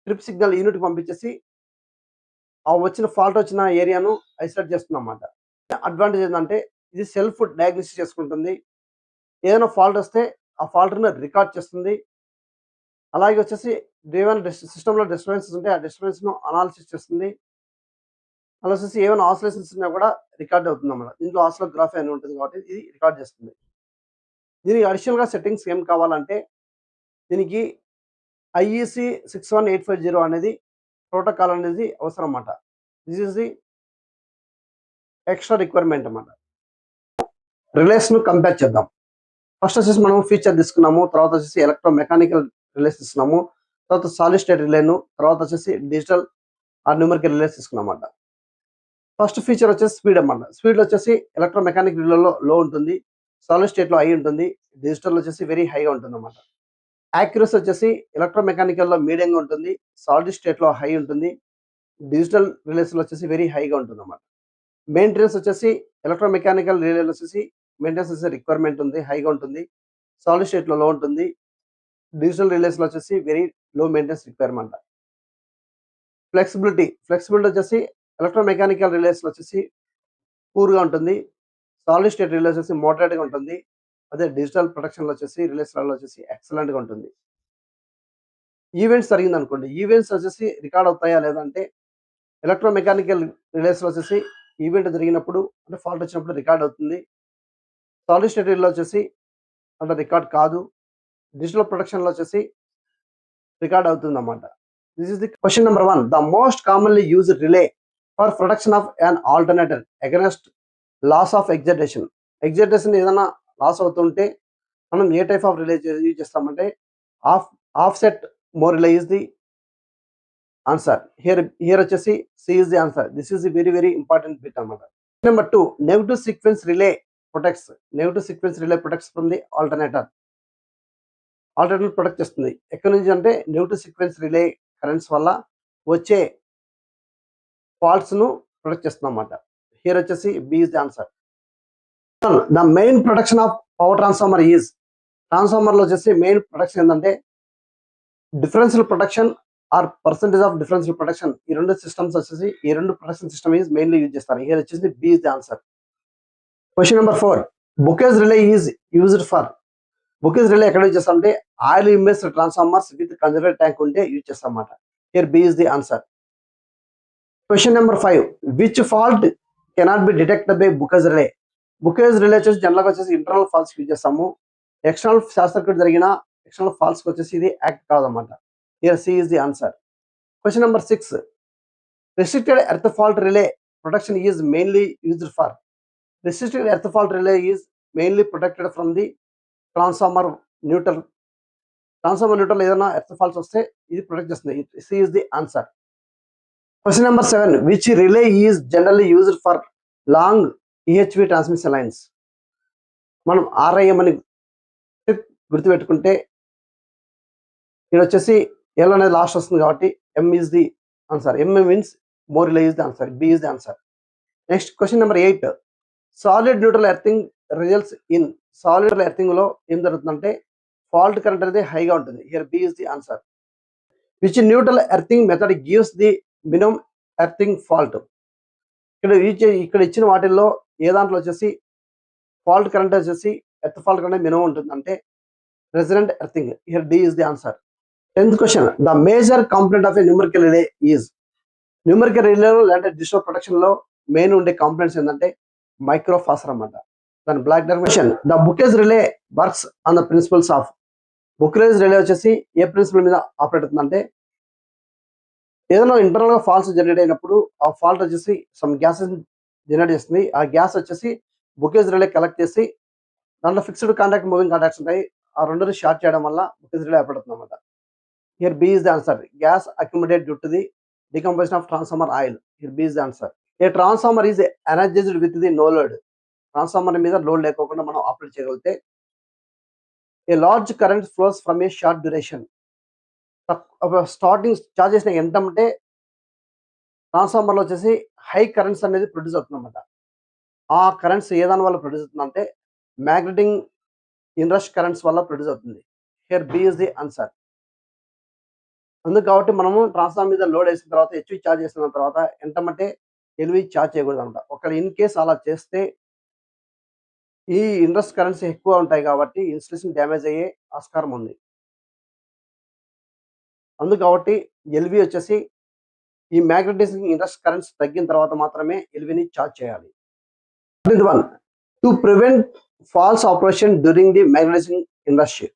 ట్రిప్ సిగ్నల్ యూనిట్ పంపించేసి ఆ ఫాల్ట్ వచ్చిన ఏరియాను ఐసోలేట్ చేస్తుంది అన్నమాట. అడ్వాంటేజ్ ఏంటంటే ఇది సెల్ఫ్ డయాగ్నోసిస్ చేసుకుంటుంది. ఏదైనా ఫాల్ట్ వస్తే ఆ ఫాల్ట్‌ని రికార్డ్ చేస్తుంది. అలాగే ఏమైనా సిస్టమ్‌లో డిస్టర్బెన్సెస్ ఉంటే ఆ డిస్టర్బెన్స్‌ను అనాలిసిస్ చేస్తుంది. అలా ఏమైనా ఆసిలేషన్స్ ఉన్నా కూడా రికార్డ్ అవుతుందన్నమాట. దీంట్లో ఆసిలోగ్రఫీ అని ఉంటుంది కాబట్టి ఇది రికార్డ్ చేస్తుంది. దీనికి అడిషనల్‌గా సెట్టింగ్స్ ఏం కావాలంటే దీనికి ఐఈసీ 61850 అనేది ప్రోటోకాల్ అనేది అవసరం అన్నమాట. This is the extra requirement అన్నమాట. రిలేస్ ను కంపేర్ చేద్దాం. ఫస్ట్ వచ్చేసి మనం ఫీచర్ తీసుకున్నాము, తర్వాత వచ్చేసి ఎలక్ట్రో మెకానికల్ రిలేస్ తీసుకున్నాము, తర్వాత సాలిడ్ స్టేట్ రిలేను, తర్వాత వచ్చేసి డిజిటల్ ఆర్ న్యూమరికల్ రిలేస్ తీసుకున్నాం అన్నమాట. ఫస్ట్ ఫీచర్ వచ్చేసి స్పీడ్ అన్నమాట. స్పీడ్ వచ్చేసి ఎలక్ట్రో మెకానిక్ రిలేలో లో ఉంటుంది, సాలిడ్ స్టేట్ లో హై ఉంటుంది, డిజిటల్ వచ్చేసి వెరీ హైగా ఉంటుంది అన్నమాట. యాక్యురసీ వచ్చేసి ఎలక్ట్రో మెకానికల్ లో మీడియంగా ఉంటుంది, సాలిడ్ స్టేట్ లో హై ఉంటుంది, డిజిటల్ రిలేస్ లో వచ్చేసి వెరీ హైగా ఉంటుంది అన్నమాట. మెయింటెనెన్స్ వచ్చేసి ఎలక్ట్రో మెకానికల్ రిలేలో వచ్చేసి మెయింటెనెన్స్ వచ్చేసి రిక్వైర్మెంట్ ఉంది, హైగా ఉంటుంది, సాలిడ్ స్టేట్ లో ఉంటుంది, డిజిటల్ రిలేస్ లో వచ్చేసి very low maintenance requirement. Flexibility వచ్చేసి ఎలక్ట్రో మెకానికల్ రిలేస్ లో వచ్చేసి పూర్గా ఉంటుంది, సాలిడ్ స్టేట్ రిలేస్ వచ్చేసి మోడరేట్ గా ఉంటుంది, అదే డిజిటల్ ప్రొటెక్షన్ లో వచ్చేసి రిలేస్ లో వచ్చేసి ఎక్సలెంట్ గా ఉంటుంది. ఈవెంట్స్ జరిగింది అనుకోండి, ఈవెంట్స్ వచ్చేసి రికార్డ్ అవుతాయా లేదంటే ఎలక్ట్రో మెకానికల్ రిలేస్ లో వచ్చేసి ఈవెంట్ జరిగినప్పుడు అంటే ఫాల్ట్ వచ్చినప్పుడు రికార్డ్ అవుతుంది, సాలిడ్ స్టేట్ రిలేలో వచ్చేసి అంటే రికార్డ్ కాదు, డిజిటల్ ప్రొటెక్షన్ లో వచ్చేసి రికార్డ్ అవుతుంది అన్నమాట. This is the question number 1. The most commonly used relay for protection of an alternator against loss of excitation. Excitation ఏదైనా లాస్ అవుతుంటే మనం ఏ టైప్ ఆఫ్ రిలే యూజ్ చేస్తామంటే offset mho relay is the answer. Here వచ్చేసి C is the answer. This is the very very important bit అన్నమాట. Number 2, negative sequence relay protects from the alternator protect చేస్తుంది. ఎక్కడి నుంచి అంటే negative sequence relay currents వల్ల వచ్చే faults ను protect చేస్తుంది అన్నమాట. హియర్ వచ్చేసి B is the answer. The main protection of power transformer is, transformer లో వచ్చేసి మెయిన్ ప్రొటెక్షన్ ఏంటంటే differential protection or percentage of differential protection. ఈ రెండు సిస్టమ్స్ వచ్చేసి ఈ రెండు protection system is mainly use చేస్తారు. హియర్ వచ్చేసి B is the answer. Question number 4, Buchholz relay is used for. Buchholz relay ఎక్కడ యూజ్ చేస్తాం అంటే oil immersed transformers with conservator tank ఉంటే యూజ్ చేస్తాం అన్నమాట. Here B is the answer. Question number 5, which fault cannot be detected by Buchholz relay. Buchholz relay వచ్చేసి general గా వచ్చేసి internal faults use చేస్తాము, ఎక్స్టర్నల్ షార్ట్ సర్క్యూట్ జరిగిన external faults వచ్చేసి ఇది యాక్ట్ కాదన్నమాట. Here C is the answer. Question number 6, restricted earth fault relay protection is mainly used for. Restricted earth fault relay is mainly protected from the transformer neutral ఏదైనా earth faults వస్తే ఇది protect చేస్తుంది. C is the answer. Question number 7, which relay is generally used for long EHV transmission lines. మనం RIM అని గుర్తుపెట్టుకుంటే ఇక్కడ వచ్చేసి L అనేది లాస్ట్ వస్తుంది కాబట్టి M is the answer. M means mho relay is the answer. B is the answer. Next question number 8, solid neutral earthing results in. Solid earthing లో ఏం జరుగుతుందంటే ఫాల్ట్ కరెంట్ అనేది హైగా ఉంటుంది. Here B is the answer. Which neutral earthing method gives the minimum earthing fault. ఇక్కడ ఇచ్చిన వాటిల్లో ఏ దాంట్లో వచ్చేసి ఫాల్ట్ కరెంట్ వచ్చేసి ఎర్త్ ఫాల్ట్ కరెంట్ మినిమం ఉంటుంది అంటే resonant earthing. Here D is the answer. 10th question, the major component of a numerical relay is. Numerical రిలేలో లేదంటే డిజిటల్ ప్రొటెక్షన్ లో మెయిన్ ఉండే కాంపోనెంట్స్ ఏంటంటే మైక్రోఫాసర్ అన్నమాట. దాని block definition, the Buchholz relay works on the principles of. Buchholz relay వచ్చేసి ఏ principal మీద ఆపరేట్ అవుతుందంటే ఏదైనా ఇంటర్నల్ గా ఫాల్ట్స్ జనరేట్ అయినప్పుడు ఆ ఫాల్ట్ వచ్చేసి సమ్ గ్యాసెస్ జనరేట్ చేస్తుంది. ఆ గ్యాస్ వచ్చేసి బుకేజ్ రిలే కలెక్ట్ చేసి దాంట్లో ఫిక్స్డ్ కాంటాక్ట్, మూవింగ్ కాంటాక్ట్స్ ఉంటాయి, ఆ రెండు షార్ట్ చేయడం వల్ల బుకేజ్ రిలే ఆపరేట్ అవుతుంది అన్నమాట. Here B is the answer. Gas accumulate due to the decomposition of transformer oil. Here B is the answer. A transformer is energised with the no load. Transformer మీద load లేకోకుండా మనం operate చేయగలిగితే a large current flows from a short duration. Starting charge చేసిన ఎంత అంటే transformer లో వచ్చేసి high currents అనేది ప్రొడ్యూస్ అవుతుంది అన్నమాట. ఆ కరెంట్స్ ఏ దాని వల్ల ప్రొడ్యూస్ అవుతుందంటే మ్యాగ్నెటింగ్ ఇన్రష్ కరెంట్స్ వల్ల ప్రొడ్యూస్ అవుతుంది. Here B is the answer. అందుకు కాబట్టి మనము ట్రాన్స్ఫార్మర్ మీద లోడ్ వేసిన తర్వాత హెచ్వి చార్జ్ చేసిన తర్వాత ఎంతమంటే ఎల్వి చార్జ్ చేయకూడదు అనమాట. ఒకవేళ ఇన్ కేస్ అలా చేస్తే ఈ ఇంట్రెస్ట్ కరెన్సీ ఎక్కువ ఉంటాయి కాబట్టి ఇన్స్టలేషన్ డ్యామేజ్ అయ్యే ఆస్కారం ఉంది. అందుకు కాబట్టి ఎల్వి వచ్చేసి ఈ మ్యాగ్నెటైజింగ్ ఇంట్రెస్ట్ కరెంట్స్ తగ్గిన తర్వాత మాత్రమే ఎల్విని చార్జ్ చేయాలి. To prevent false operation during the magnetising industry.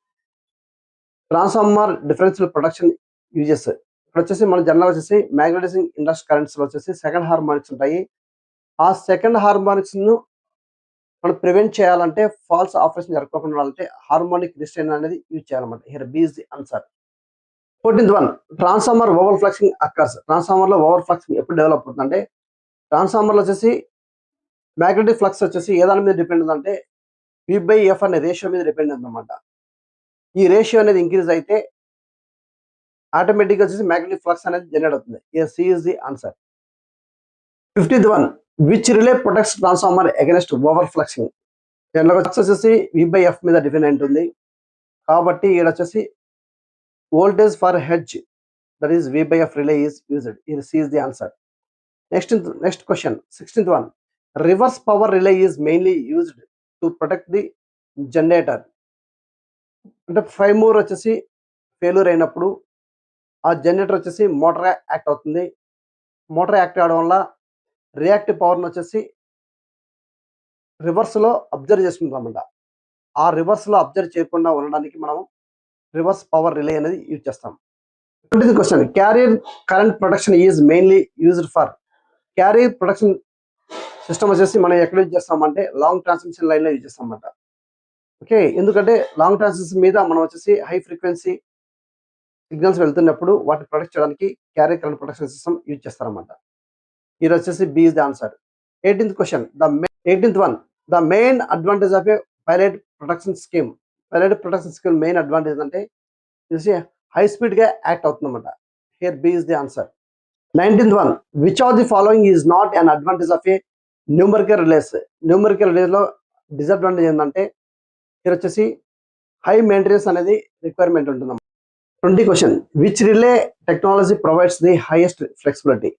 Transformer differential protection uses. ఇక్కడ వచ్చేసి మన జనరల్ వచ్చేసి మ్యాగ్నటైజింగ్ ఇండస్ట్రీ కరెంట్స్ లో వచ్చేసి సెకండ్ హార్మోనిక్స్ ఉంటాయి. ఆ సెకండ్ హార్మోనిక్స్ ను మనం ప్రివెంట్ చేయాలంటే, ఫాల్స్ ఆపరేషన్ జరగకుండా ఉండాలంటే హార్మోనిక్ రిస్ట్రైన్ అనేది యూజ్ చేయాలన్నమాట. Here B is the answer. 14th one, transformer over fluxing occurs. Transformer లో ఓవర్ ఫ్లక్సింగ్ ఎప్పుడు డెవలప్ అవుతుందంటే, ట్రాన్స్ఫార్మర్ లో వచ్చేసి మ్యాగ్నెటిక్ ఫ్లక్స్ వచ్చేసి ఏ దాని మీద డిపెండ్ ఉందంటే V/F అనే రేషియో మీద డిపెండ్ ఉందన్నమాట. ఈ రేషియో అనేది ఇంక్రీజ్ అయితే ఆటోమేటిక్గా వచ్చేసి మ్యాగ్నెటిక్ ఫ్లక్స్ అనేది జనరేట్ అవుతుంది. C is the answer. 15th one, which relay protects transformer against over fluxing. జనరల్గా ఫ్లక్స్ వచ్చేసి V/F మీద డిపెండ్ ఉంటుంది కాబట్టి ఇక్కడ వచ్చేసి voltage for hertz, that is V/F relay is used. Here C is the answer. Next question 16th one, reverse power relay is mainly used to protect the generator. అంటే 5 మూర్ వచ్చేసి failure అయినప్పుడు ఆ జనరేటర్ వచ్చేసి మోటార్ యాక్ట్ అవుతుంది. Motor act అవడం వల్ల reactive పవర్ని వచ్చేసి రివర్స్లో అబ్జర్వ్ చేసుకుంటామన్నమాట. ఆ రివర్స్లో అబ్జర్వ్ చేయకుండా ఉండడానికి మనం రివర్స్ పవర్ రిలే అనేది యూజ్ చేస్తాం. 20th question, carrier current protection is mainly used for. Carrier protection system వచ్చేసి మనం ఎక్కడ యూజ్ చేస్తామంటే లాంగ్ ట్రాన్స్మిషన్ లైన్లో యూజ్ చేస్తామన్నమాట. ఓకే, ఎందుకంటే లాంగ్ ట్రాన్స్మిషన్ మీద మనం వచ్చేసి హై ఫ్రీక్వెన్సీ సిగ్నల్స్ వెళ్తున్నప్పుడు వాటిని ప్రొటెక్ట్ చేయడానికి carrier current protection system use చేస్తారన్నమాట. ఇది వచ్చేసి B is the answer. 18th question, 18th one, the main advantage of a pilot protection scheme. Pilot protection scheme main advantage అంటే చూసి హై స్పీడ్గా act అవుతుందన్నమాట. Here B is the answer. 19th one, which of the following is not an advantage of a numerical relays. Numerical రిలేస్లో disadvantage ఏంటంటే ఇక్కడ వచ్చేసి high maintenance అనేది requirement ఉంటుంది. 20 question, which relay technology provides the highest flexibility.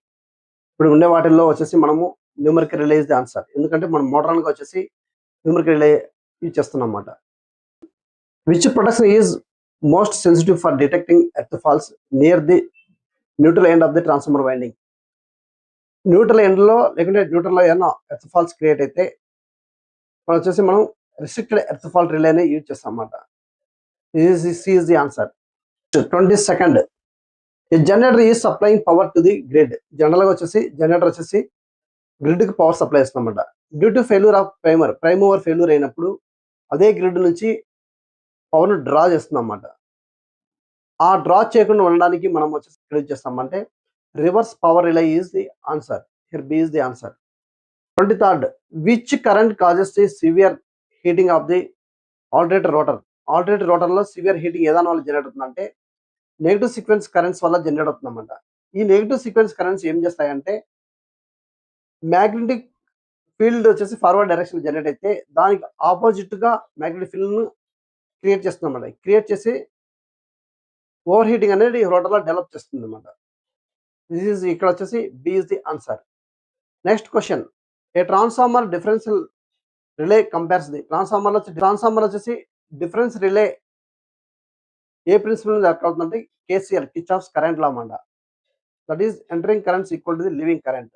ఇప్పుడు ఉండే వాటిల్లో వచ్చేసి మనము numerical relay is the answer. ఎందుకంటే మనం మోడర్న్గా వచ్చేసి న్యూమరికల్ రిలే యూజ్ చేస్తున్నాం అన్నమాట. Which protection is most sensitive for detecting earth faults near the neutral end of the transformer winding. Neutral ఎండ్లో లేకుంటే న్యూట్రల్లో ఏమైనా ఎర్త్ ఫాల్స్ క్రియేట్ అయితే మనం వచ్చేసి మనం రిస్ట్రిక్టెడ్ ఎర్త్ ఫాల్ట్ రిలేని యూజ్ చేస్తాం అన్నమాట. C is the answer. 22nd, ఈ generator is supplying power to the grid. జనరల్గా వచ్చేసి జనరేటర్ వచ్చేసి గ్రిడ్కి పవర్ సప్లై చేస్తామన్నమాట. Due to failure of prime over failure అయినప్పుడు అదే గ్రిడ్ నుంచి పవర్ను డ్రా చేస్తున్నాం అన్నమాట. ఆ డ్రా చేయకుండా ఉండడానికి మనం వచ్చేసి యూజ్ చేస్తామంటే reverse power relay is the answer. Here B is the answer. 23rd, which current causes the severe heating of the alternator rotor. Alternator రోటర్లో సివియర్ హీటింగ్ ఏదాని వల్ల జనరేట్ అవుతుందంటే నెగిటివ్ సీక్వెన్స్ కరెంట్స్ వల్ల జనరేట్ అవుతుందన్నమాట. ఈ negative sequence currents ఏం చేస్తాయంటే magnetic field వచ్చేసి ఫార్వర్డ్ డైరెక్షన్ జనరేట్ అయితే దానికి ఆపోజిట్గా మ్యాగ్నెటిక్ ఫీల్డ్ను క్రియేట్ చేస్తుందన్నమాట. క్రియేట్ చేసి ఓవర్ హీటింగ్ అనేది రోటర్లో డెవలప్ చేస్తుంది అన్నమాట. ఇక్కడ వచ్చేసి B is the answer. Next question, a transformer differential relay compares the. Transformer వచ్చేసి డిఫరెన్స్ రిలే ఏ ప్రిన్సిపల్ వర్క్ అవుతుందంటే కేసీఎల్, కిర్చాఫ్స్ కరెంట్ లా అన్నమాట. That is entering currents equal to the leaving current.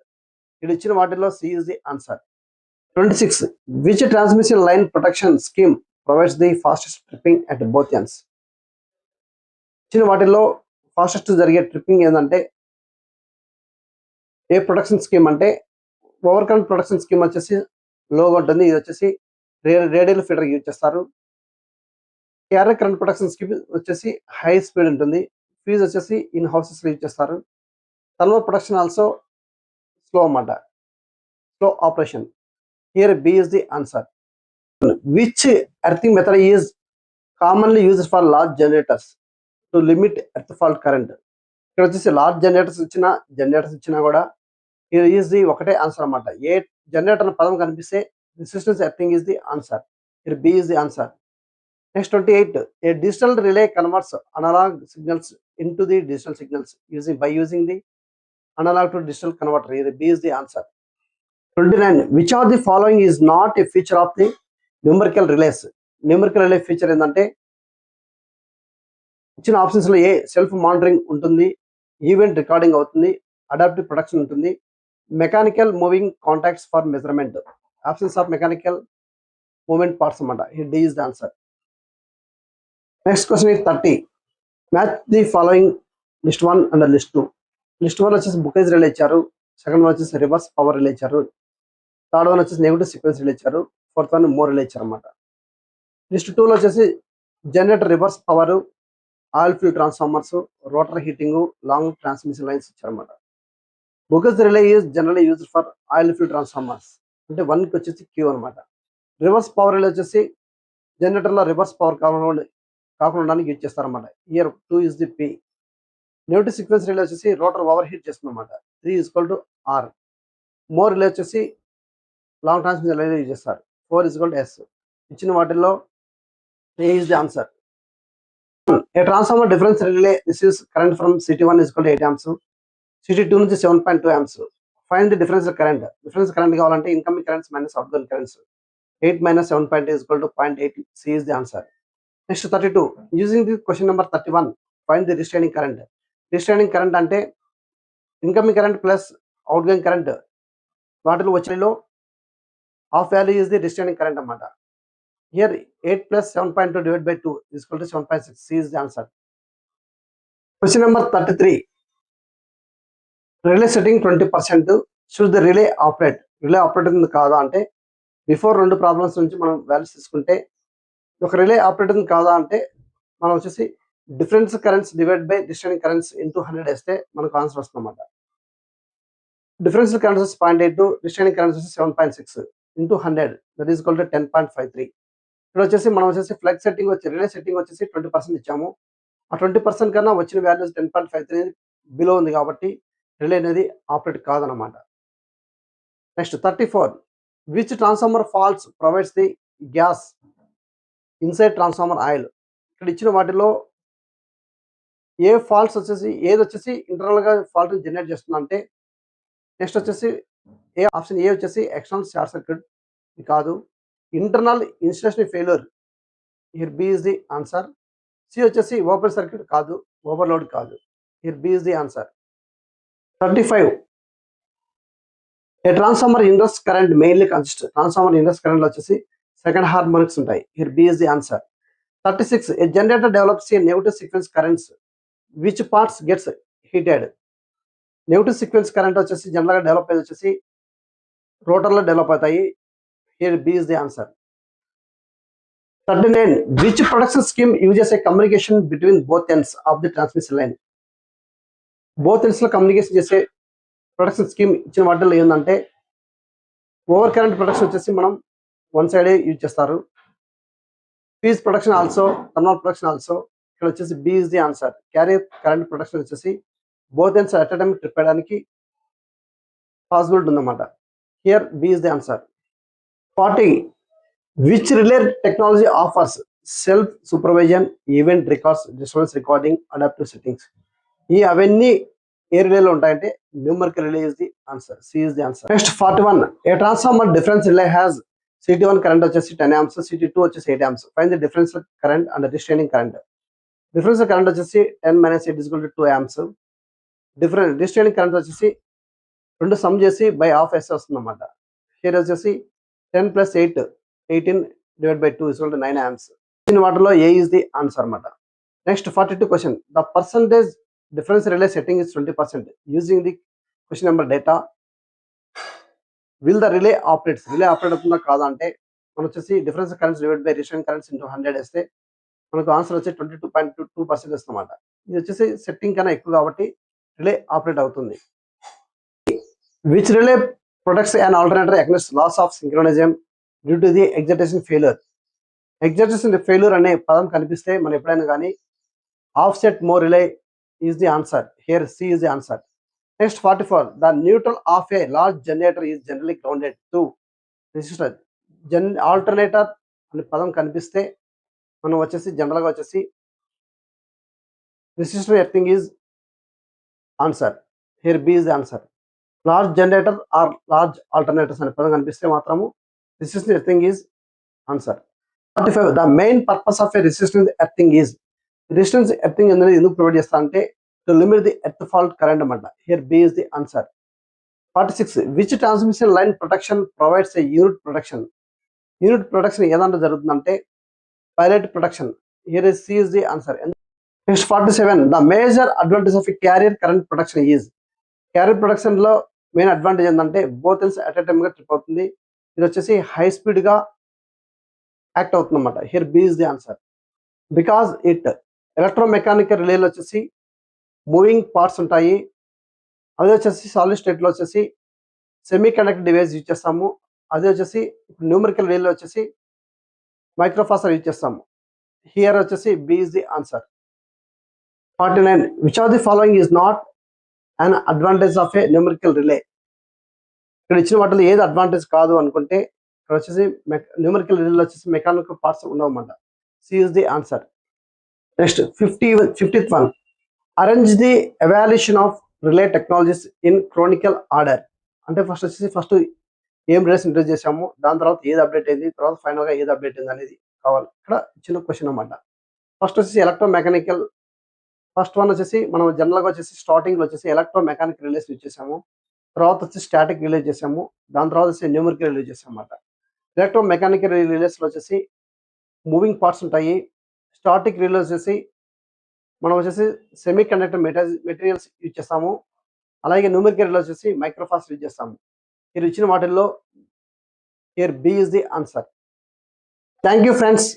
ఇది ఇచ్చిన వాటిలో C is the answer. 26, which transmission line protection scheme provides the fastest tripping at both ends. ఇచ్చిన వాటిల్లో fastest జరిగే tripping ఏంటంటే ఏ protection scheme అంటే ఓవర్ కరెంట్ ప్రొటెక్షన్ స్కీమ్ వచ్చేసి లోగా ఉంటుంది. ఇది వచ్చేసి రేడియల్ ఫీడర్ యూజ్ చేస్తారు. క్యారియర్ కరెంట్ ప్రొటెక్షన్ స్కీమ్ వచ్చేసి హై స్పీడ్ ఉంటుంది. ఫీజ్ వచ్చేసి ఇన్ హౌసెస్లో యూజ్ చేస్తారు. థర్మల్ ప్రొటెక్షన్ ఆల్సో స్లో అన్నమాట, slow operation. Here B is the answer. Which earthing method is commonly used for large generators to limit earth fault current. ఇక్కడ వచ్చేసి large generators ఇచ్చినా కూడా ఇది ఈజ్ ది ఒకటే answer అన్నమాట. ఏ generator పదం కనిపిస్తే resistance earthing is the answer. Here B is the answer. Next 28, a digital relay converts analog signals into the digital signals by using the analog to digital converter. Here B is the answer. 29, which of the following is not a feature of the numerical relays. Numerical relay feature ఏంటంటే ఇచ్చిన ఆప్షన్స్లో ఏ self monitoring ఉంటుంది, event recording అవుతుంది, adaptive protection ఉంటుంది, mechanical moving contacts for measurement. Options of mechanical movement parts అన్నమాట. D is the answer. Next question is 30. Match the following list 1 and list 2. List 1 వచ్చేసి Buchholz relay ఇచ్చారు, second one వచ్చేసి reverse power relay ఇచ్చారు, third one వచ్చేసి negative sequence relay ఇచ్చారు, fourth one mho relay ఇచ్చారు అనమాట. List 2లో వచ్చేసి generator reverse power, oil filled transformers, rotor heating, long transmission lines ఇచ్చారన్నమాట. Buchholz relay is generally used for oil filled transformers, అంటే 1కి వచ్చేసి క్యూ అనమాట. రివర్స్ పవర్ రిలే వచ్చేసి జనరేటర్లో రివర్స్ పవర్ కాకుండా యూజ్ చేస్తారన్నమాట. Here 2 is the P. Negative sequence relay వచ్చేసి రోటర్ ఓవర్ హీట్ చేస్తుంది అనమాట. 3 equal to R. Mho relay వచ్చేసి లాంగ్ ట్రాన్స్మిషన్ లైన్ యూజ్ చేస్తారు. 4 ఈక్వల్ టు ఎస్. ఇచ్చిన వాటిల్లో A is the answer. A transformer difference relay receives current from CT1 equal to 8 amps, CT2 నుంచి 7.2 amps. Find the difference current. Difference current కావాలంటే incoming currents minus outgoing currents. 8 minus 7.2 equal to 0.8. C is the answer. Next 32. Using the question number 31, find the restraining current. Restraining current అంటే incoming current plus outgoing current వాటిలో వచ్చేలో half value is the restraining current అన్నమాట. Here 8 plus 7.2 divided by 2 is equal to 7.6. C is the answer. Question number 33. Relay setting 20%. Should the relay operate? Relay operate అవుతుంది కాదా అంటే before 2 problems నుంచి మనం values తీసుకుంటే ఒక రిలే ఆపరేట్ అవుతుంది కాదా అంటే మనం వచ్చేసి difference currents divide by restraining currents into 100 వేస్తే మనకు ఆన్సర్ వస్తుంది అన్నమాట. డిఫరెన్స్ కరెంట్స్ వచ్చి 0.82, రిస్ట్రైనింగ్ కరెంట్స్ వచ్చి 7.6 into 100 that is equal to 10.53. ఇక్కడ వచ్చేసి మనం వచ్చేసి ఫ్లెక్స్ సెట్టింగ్ వచ్చి రిలే సెట్టింగ్ వచ్చేసి 20% ఇచ్చాము. ఆ 20% కన్నా వచ్చిన వాల్యూస్ 10.53 బిలో ఉంది కాబట్టి రిలే అనేది ఆపరేట్ కాదనమాట. Next 34. Which transformer faults provides the gas inside transformer oil. ఇక్కడ ఇచ్చిన వాటిలో ఏ ఫాల్ట్స్ వచ్చేసి ఏది వచ్చేసి ఇంటర్నల్ గా ఫాల్ట్ జనరేట్ చేస్తుంది అంటే నెక్స్ట్ వచ్చేసి ఆప్షన్ ఏ వచ్చేసి ఎక్స్టర్నల్ షార్ట్ సర్క్యూట్ కాదు, internal installation failure. Here B is the answer. C వచ్చేసి ఓపెన్ సర్క్యూట్ కాదు, ఓవర్లోడ్ కాదు. Here B is the answer. 35. A transformer inrush current mainly consist. Transformer inrush current వచ్చేసి second harmonics ఉంటాయి. Here B is the answer. 36. A generator develops a negative sequence currents which parts gets heated. Negative sequence current వచ్చేసి general గా develop అయ్యేది వచ్చేసి rotor లో develop అవుతాయి. Here B is the answer. 39. Which production scheme uses a communication between both ends of the transmission line. Both ends లో communication చేసే production scheme ఇచ్చిన వాటిల్లో ఏంటంటే ఓవర్ కరెంట్ ప్రొడక్షన్ వచ్చేసి మనం వన్ సైడే యూజ్ చేస్తారు. Phase protection also, thermal protection also. ఇక్కడ వచ్చేసి B is the answer. Carrier current protection వచ్చేసి both ends at time trip చేయడానికి పాసిబిలిటీ ఉందన్నమాట. Here B is the answer. 40. Which relay technology offers self supervision, event records, disturbance recording, adaptive settings. అవన్నీ ఏ రిలేలో ఉంటాయంటే numerical relay is the answer. C is the answer. Next 41. A transformer difference relay has CT1 current వచ్చేసి 10 amps, CT2 వచ్చేసి 8 amps. Find the difference current and restraining current. Difference current వచ్చేసి 10 minus 8 equal to 2 amps. Restraining current వచ్చేసి 2 some చేసి by half yes వస్తుంది అన్నమాట. Here వచ్చేసి 10 plus 8, 18 divided by 2 equal to 9 amps. దీని వాటిలో ఏ ఇస్ ది ఆన్సర్ అన్నమాట. Next 42 question. The percentage difference relay setting is 20%. Using the question number data will the relay operates. Relay operate అవుతుందా కాదా అంటే మనం వచ్చేసి difference currents divide by restraining currents into 100 వేస్తే మనకు ఆన్సర్ వచ్చి 22.2% వస్తుందన్నమాట. ఇది వచ్చేసి సెట్టింగ్ కన్నా ఎక్కువ కాబట్టి రిలే ఆపరేట్ అవుతుంది. Which relay products and alternator against loss of synchronism due to the excitation failure. Excitation failure అనే పదం కనిపిస్తే మనం ఎప్పుడైనా కానీ offset mho relay is the answer. Here C is the answer. Next 44. The neutral of a large generator is generally grounded to resistor. Alternator అనే పదం కనిపిస్తే మనం వచ్చేసి జనరల్ గా వచ్చేసి resistor earthing is answer. Here B is the answer. Large generator or large alternators అనే పదం కనిపిస్తే మాత్రము resistor earthing is answer. 45. The main purpose of a resistance earthing is. Resistance earthing అనేది ఎందుకు ప్రొవైడ్ చేస్తా అంటే to limit the earth fault current అన్నమాట. Here B is the answer. 46. Which transmission line protection provides a unit protection. Unit protection ఏదంటే జరుగుతుందంటే pilot protection. Here is C is the answer. Next 47, the major advantage of carrier current production is. Carrier production లో main advantage ఏంటంటే both else at a time గా trip అవుతుంది. ఇది వచ్చేసి high speed గా act అవుతుంది అనమాట. Here B is the answer. Because it electromechanical రిలేలో వచ్చేసి మూవింగ్ పార్ట్స్ ఉంటాయి. అదే వచ్చేసి సాలిడ్ స్టేట్ లో వచ్చేసి సెమీ కండక్టర్ డివైస్ యూజ్ చేస్తాము. అదే వచ్చేసి న్యూమరికల్ రిలేలో వచ్చేసి మైక్రోప్రాసెసర్ యూజ్ చేస్తాము. హియర్ వచ్చేసి B is the answer. 49, which of the following is not an advantage of a numerical relay. ఇక్కడ ఇచ్చిన వాటిలో ఏది అడ్వాంటేజ్ కాదు అనుకుంటే ఇక్కడ వచ్చేసి న్యూమరికల్ రిలేలో వచ్చేసి మెకానికల్ పార్ట్స్ ఉండవన్నమాట. C is the answer. Next 51, arrange the evolution of relay technologies in chronicle order. అంటే ఫస్ట్ ఏం రిలేస్ ఇంట్రడ్యూస్ చేసాము, దాని తర్వాత ఏది అప్డేట్ అయింది, తర్వాత ఫైనల్ గా ఏది అప్డేట్ అయింది అనేది కావాలి. ఇక్కడ చిన్న క్వశ్చన్ అన్నమాట. ఫస్ట్ వచ్చేసి ఎలక్ట్రో మెకానికల్. ఫస్ట్ వన్ వచ్చేసి మనం జనరల్ గా వచ్చేసి స్టార్టింగ్ లో వచ్చేసి ఎలక్ట్రో మెకానికల్ రిలేస్ యూజ్ చేసాము. తర్వాత వచ్చి స్టాటిక్ రిలీజ్ చేసాము. దాని తర్వాత వచ్చి న్యూమరికల్ రిలీజ్ చేసాం అన్నమాట. ఎలక్ట్రో మెకానికల్ రిలేస్ లో వచ్చేసి మూవింగ్ పార్ట్స్ ఉంటాయి. స్టాటిక్ రిలే వచ్చేసి మనం వచ్చేసి సెమీ కండక్టర్ మెటీరియల్స్ యూజ్ చేస్తాము. అలాగే న్యూమరికల్ రిలే వచ్చేసి మైక్రోప్రాసెసర్ యూజ్ చేస్తాము. మీరు ఇచ్చిన వాటిల్లో here B is the answer. Thank you friends.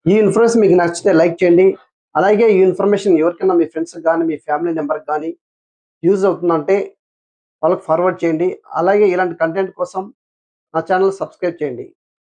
ఈ ఇన్ఫర్మేషన్ మీకు నచ్చితే లైక్ చేయండి. అలాగే ఈ ఇన్ఫర్మేషన్ ఎవరికైనా మీ ఫ్రెండ్స్ కానీ మీ ఫ్యామిలీ మెంబర్కి కానీ యూజ్ అవుతుందంటే వాళ్ళకి ఫార్వర్డ్ చేయండి. అలాగే ఇలాంటి కంటెంట్ కోసం నా ఛానల్ సబ్స్క్రైబ్ చేయండి.